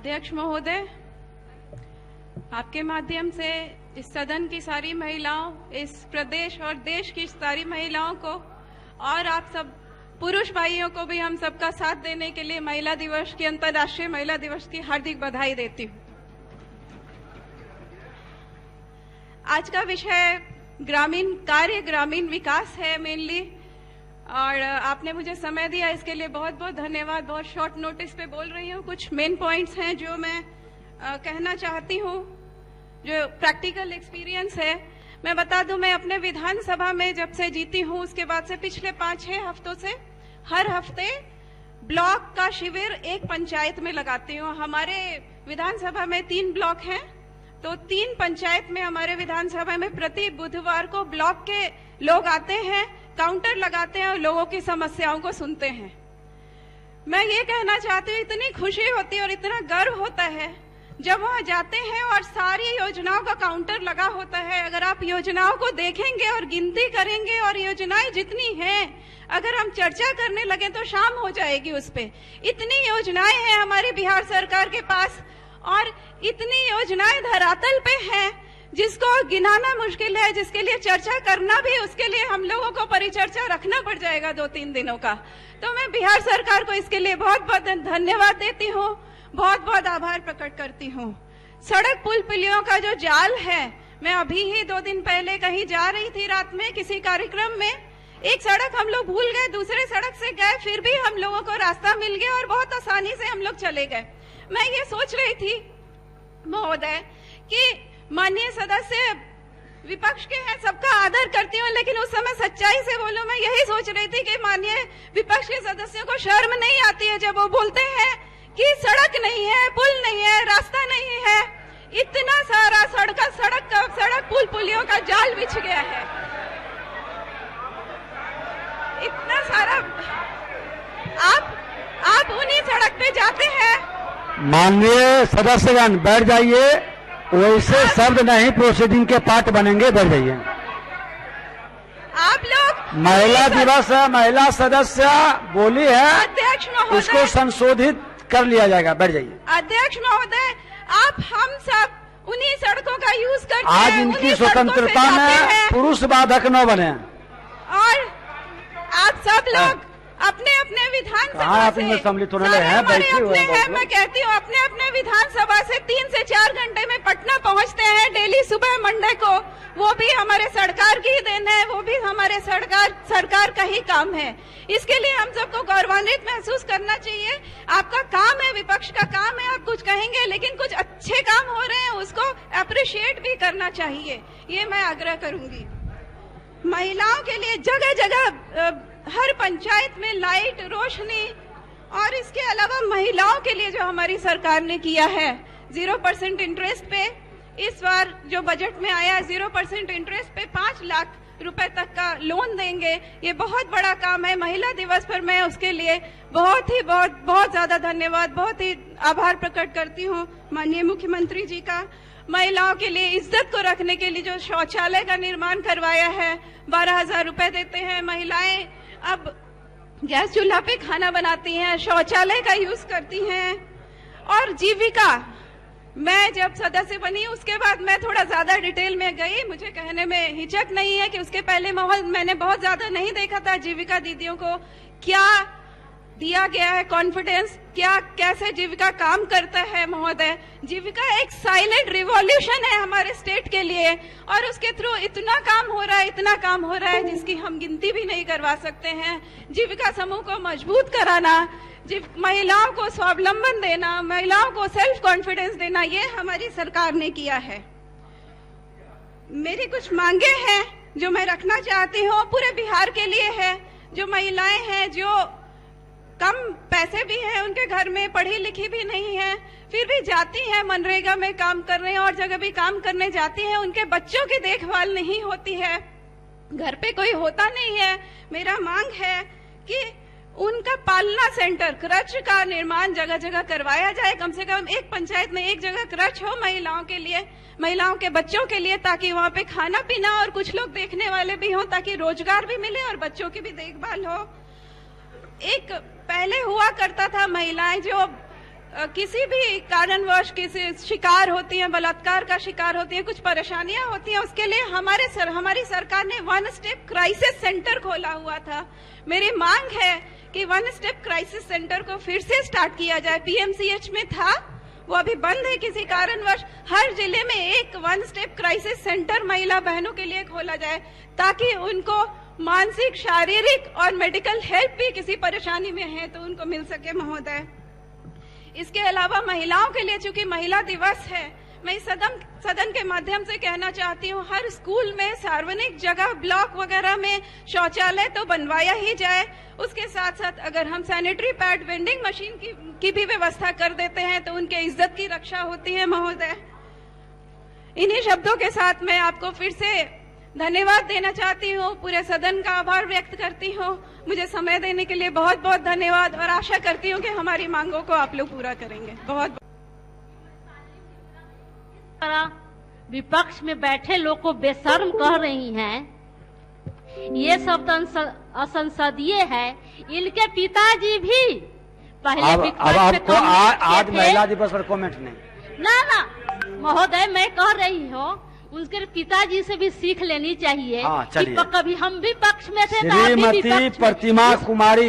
अध्यक्ष महोदय, आपके माध्यम से इस सदन की सारी महिलाओं, इस प्रदेश और देश की सारी महिलाओं को और आप सब पुरुष भाइयों को भी हम सबका साथ देने के लिए महिला दिवस की, अंतर्राष्ट्रीय महिला दिवस की हार्दिक बधाई देती हूँ। आज का विषय ग्रामीण कार्य, ग्रामीण विकास है मेनली, और आपने मुझे समय दिया इसके लिए बहुत बहुत धन्यवाद। बहुत शॉर्ट नोटिस पे बोल रही हूँ। कुछ मेन पॉइंट्स हैं जो मैं कहना चाहती हूँ, जो प्रैक्टिकल एक्सपीरियंस है। मैं बता दूं, मैं अपने विधानसभा में जब से जीती हूँ उसके बाद से पिछले 5-6 हफ्तों से हर हफ्ते ब्लॉक का शिविर एक पंचायत में लगाती हूँ। हमारे विधानसभा में 3 ब्लॉक हैं, तो 3 पंचायत में हमारे विधानसभा में प्रति बुधवार को ब्लॉक के लोग आते हैं, काउंटर लगाते हैं और लोगों की समस्याओं को सुनते हैं। मैं ये कहना चाहती हूँ, इतनी खुशी होती है और इतना गर्व होता है जब वहां जाते हैं और सारी योजनाओं का काउंटर लगा होता है। अगर आप योजनाओं को देखेंगे और गिनती करेंगे और योजनाएं जितनी हैं, अगर हम चर्चा करने लगे तो शाम हो जाएगी उस पे। इतनी योजनाएं हैं हमारी बिहार सरकार के पास और इतनी योजनाएं धरातल पे हैं जिसको गिनाना मुश्किल है, जिसके लिए चर्चा करना भी, उसके लिए हम लोगों को परिचर्चा रखना पड़ जाएगा 2-3 दिनों का। तो मैं बिहार सरकार को इसके लिए बहुत बहुत धन्यवाद देती हूँ, बहुत बहुत आभार प्रकट करती हूँ। सड़क पुल पुलियों का जो जाल है, मैं अभी ही 2 दिन पहले कहीं जा रही थी रात में किसी कार्यक्रम में, एक सड़क हम लोग भूल गए, दूसरे सड़क से गए, फिर भी हम लोगों को रास्ता मिल गया और बहुत आसानी से हम लोग चले गए। मैं ये सोच रही थी महोदय कि माननीय सदस्य विपक्ष के हैं, सबका आदर करती हूँ, लेकिन उस समय सच्चाई से बोलूं, मैं यही सोच रही थी कि माननीय विपक्ष के सदस्यों को शर्म नहीं आती है जब वो बोलते हैं कि सड़क नहीं है, पुल नहीं है, रास्ता नहीं है। इतना सारा सड़क पुल पुलियों का जाल बिछ गया है, इतना सारा। आप उन्हीं सड़क पे जाते हैं। माननीय सदस्यगण बैठ जाइए, वैसे शब्द नहीं प्रोसीडिंग के पार्ट बनेंगे, बैठ जाइए। आप लोग महिला दिवस है, महिला सदस्य बोली है, अध्यक्ष महोदय, उसको संशोधित कर लिया जाएगा, बैठ जाइए। अध्यक्ष महोदय, आप हम सब उन्हीं सड़कों का यूज करते हैं। आज इनकी स्वतंत्रता में पुरुष बाधक न बने। और आप सब लोग अपने अपने विधानसभा से सम्मिलित होने लगे हैं, बैठे हुए हैं। मैं कहती हूँ अपने अपने विधानसभा से 3 से 4 घंटे में पटना पहुँचते हैं डेली सुबह मंडे को। वो भी हमारे सरकार की ही देन है, वो भी हमारे सरकार का ही काम है। इसके लिए हम सबको गौरवान्वित महसूस करना चाहिए। आपका काम है, विपक्ष का काम है, आप कुछ कहेंगे, लेकिन कुछ अच्छे काम हो रहे हैं उसको अप्रिशिएट भी करना चाहिए, ये मैं आग्रह करूंगी। महिलाओं के लिए जगह जगह हर पंचायत में लाइट, रोशनी, और इसके अलावा महिलाओं के लिए जो हमारी सरकार ने किया है 0% इंटरेस्ट पे, इस बार जो बजट में आया 0% इंटरेस्ट पे 5 लाख रुपए तक का लोन देंगे। ये बहुत बड़ा काम है। महिला दिवस पर मैं उसके लिए बहुत ज्यादा धन्यवाद, बहुत ही आभार प्रकट करती हूँ माननीय मुख्यमंत्री जी का। महिलाओं के लिए इज्जत को रखने के लिए जो शौचालय का निर्माण करवाया है, 12,000 रुपए देते हैं। महिलाएं अब गैस चूल्हा पे खाना बनाती हैं, शौचालय का यूज करती हैं। और जीविका, मैं जब सदस्य बनी उसके बाद मैं थोड़ा ज्यादा डिटेल में गई, मुझे कहने में हिचक नहीं है कि उसके पहले मैंने बहुत ज्यादा नहीं देखा था जीविका दीदियों को क्या दिया गया है कॉन्फिडेंस, क्या कैसे जीविका काम करता है। महोदय, जीविका एक साइलेंट रिवॉल्यूशन है हमारे स्टेट के लिए, और उसके थ्रू इतना काम हो रहा है जिसकी हम गिनती भी नहीं करवा सकते हैं। जीविका समूह को मजबूत कराना, महिलाओं को स्वावलंबन देना, महिलाओं को सेल्फ कॉन्फिडेंस देना, ये हमारी सरकार ने किया है। मेरी कुछ मांगे हैं जो मैं रखना चाहती हूँ, पूरे बिहार के लिए है। जो महिलाएं हैं जो कम पैसे भी हैं उनके घर में, पढ़ी लिखी भी नहीं है, फिर भी जाती हैं मनरेगा में काम करने और जगह भी काम करने जाती हैं, उनके बच्चों की देखभाल नहीं होती है, घर पे कोई होता नहीं है। मेरा मांग है कि उनका पालना सेंटर, क्रच का निर्माण जगह जगह करवाया जाए। कम से कम एक पंचायत में एक जगह क्रच हो महिलाओं के लिए, महिलाओं के बच्चों के लिए, ताकि वहाँ पे खाना पीना और कुछ लोग देखने वाले भी हों, ताकि रोजगार भी मिले और बच्चों की भी देखभाल हो। एक पहले हुआ करता था, महिलाएं जो किसी भी कारणवश किसी शिकार होती हैं, बलात्कार का शिकार होती हैं, कुछ परेशानियां होती हैं, उसके लिए हमारी सरकार ने वन स्टेप क्राइसिस सेंटर खोला हुआ था। मेरी मांग है कि वन स्टेप क्राइसिस सेंटर को फिर से स्टार्ट किया जाए। पीएमसीएच में था, वो अभी बंद है किसी कारणवश। हर जिले में एक वन स्टेप क्राइसिस सेंटर महिला बहनों के लिए खोला जाए, ताकि उनको मानसिक, शारीरिक और मेडिकल हेल्प भी किसी परेशानी में है तो उनको मिल सके महोदय। इसके अलावा महिलाओं के लिए, चूंकि महिला दिवस है, मैं इस सदन के माध्यम से कहना चाहती हूँ, हर स्कूल में, सार्वजनिक जगह, ब्लॉक वगैरह में शौचालय तो बनवाया ही जाए। उसके साथ साथ अगर हम सैनिटरी पैड, वेंडिंग मशीन की भी व्यवस्था कर देते हैं तो उनके इज्जत की रक्षा होती है महोदय। इन्हीं शब्दों के साथ मैं आपको फिर से धन्यवाद देना चाहती हूँ, पूरे सदन का आभार व्यक्त करती हूँ। मुझे समय देने के लिए बहुत बहुत धन्यवाद और आशा करती हूँ कि हमारी मांगों को आप लोग पूरा करेंगे। बहुत विपक्ष में बैठे लोग को बेशर्म कह रही हैं, ये सब असंसदीय है। इनके पिताजी भी पहले अब आपको आज महिला दिवस पर कमेंट नहीं ना महोदय, मैं कह रही हूँ उनके पिताजी से भी सीख लेनी चाहिए। हाँ, चलिए। कभी हम भी पक्ष में थे, श्रीमती प्रतिमा कुमारी।